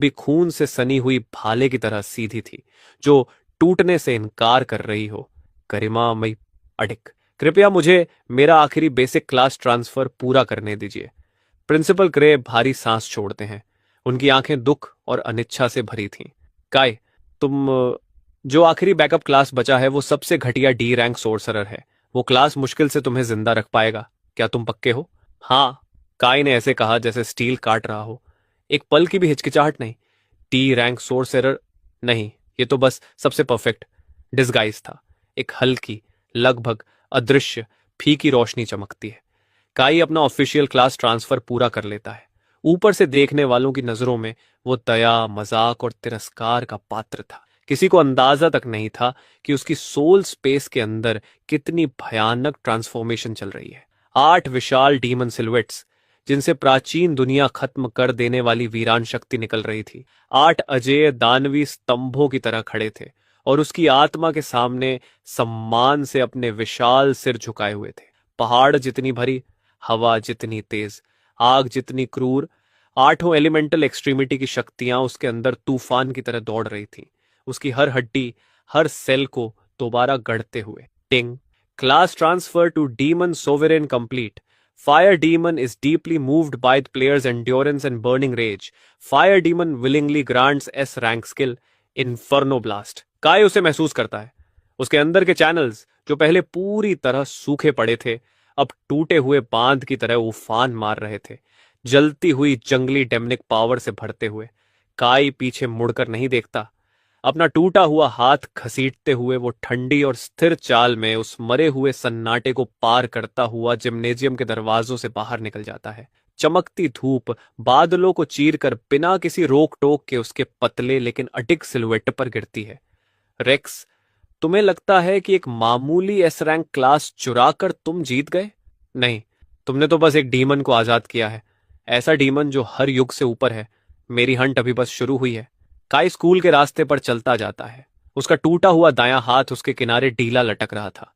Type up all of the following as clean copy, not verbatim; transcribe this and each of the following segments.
भी खून से सनी हुई भाले की तरह सीधी थी, जो टूटने से इनकार कर रही हो। गरिमा मई अडिक, कृपया मुझे मेरा आखिरी बेसिक क्लास ट्रांसफर पूरा करने दीजिए। प्रिंसिपल ग्रे भारी सांस छोड़ते हैं। उनकी आंखें दुख और अनिच्छा से भरी थीं। काय, तुम जो आखिरी बैकअप क्लास बचा है वो सबसे घटिया डी रैंक सोर्सरर है। वो क्लास मुश्किल से तुम्हें जिंदा रख पाएगा। क्या तुम पक्के हो? हाँ, काय ने ऐसे कहा जैसे स्टील काट रहा हो। एक पल की भी हिचकिचाहट नहीं। डी रैंक सोर्सरर नहीं, ये तो बस सबसे परफेक्ट डिस्गाइज था। एक हल्की, लगभग अदृश्य, फीकी रोशनी चमकती है। काई अपना ऑफिशियल क्लास ट्रांसफर पूरा कर लेता है। ऊपर से देखने वालों की नजरों में वो दया, मजाक और तिरस्कार का पात्र था। किसी को अंदाजा तक नहीं था कि उसकी सोल स्पेस के अंदर कितनी भयानक ट्रांसफॉर्मेशन चल रही है। 8 विशाल डीमन सिलुएट्स, जिनसे प्राचीन दुनिया खत्म कर देने वाली वीरान शक्ति निकल रही थी, 8 अजेय दानवी स्तंभों की तरह खड़े थे और उसकी आत्मा के सामने सम्मान से अपने विशाल सिर झुकाए हुए थे। पहाड़ जितनी भरी, हवा जितनी तेज, आग जितनी क्रूर, 8 एलिमेंटल एक्सट्रीमिटी की शक्तियां उसके अंदर तूफान की तरह दौड़ रही थीं, उसकी हर हड्डी, हर सेल को दोबारा गढ़ते हुए। टिंग, class transfer to demon sovereign complete. Fire Demon is deeply moved by the player's endurance and burning rage. Fire Demon willingly grants S rank skill Inferno Blast. काय उसे महसूस करता है। उसके अंदर के चैनल्स, जो पहले पूरी तरह सूखे पड़े थे, अब टूटे हुए बांध की तरह उफान मार रहे थे, जलती हुई जंगली डेमनिक पावर से भरते हुए। काय पीछे मुड़कर नहीं देखता। अपना टूटा हुआ हाथ घसीटते हुए वो ठंडी और स्थिर चाल में उस मरे हुए सन्नाटे को पार करता हुआ जिम्नेजियम के दरवाजों से बाहर निकल जाता है। चमकती धूप बादलों को चीरकर बिना किसी रोक टोक के उसके पतले लेकिन अडिग सिलुएट पर गिरती है। रेक्स, तुम्हें लगता है कि एक मामूली एस रैंक क्लास चुरा कर तुम जीत गए? नहीं, तुमने तो बस एक डीमन को आजाद किया है। ऐसा डीमन जो हर युग से ऊपर है। मेरी हंट अभी बस शुरू हुई है। काई स्कूल के रास्ते पर चलता जाता है। उसका टूटा हुआ दायां हाथ उसके किनारे ढीला लटक रहा था।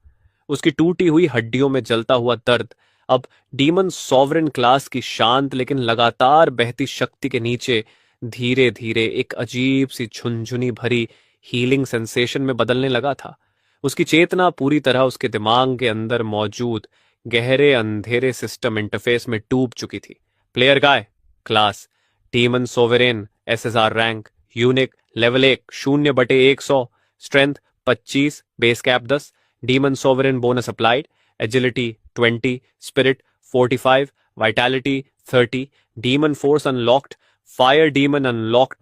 उसकी टूटी हुई हड्डियों में जलता हुआ दर्द अब डीमन सॉवरेन क्लास की शांत लेकिन लगातार बहती शक्ति के नीचे धीरे धीरे एक अजीब सी झुनझुनी भरी हीलिंग सेंसेशन में बदलने लगा था। उसकी चेतना पूरी तरह उसके दिमाग के अंदर मौजूद गहरे अंधेरे सिस्टम इंटरफेस में डूब चुकी थी। Player Guy, class demon sovereign, SSR rank, unique, level 1, 0/100, strength 25, base cap 10, demon sovereign bonus applied, agility 20, spirit 45, vitality 30, demon force unlocked, fire demon unlocked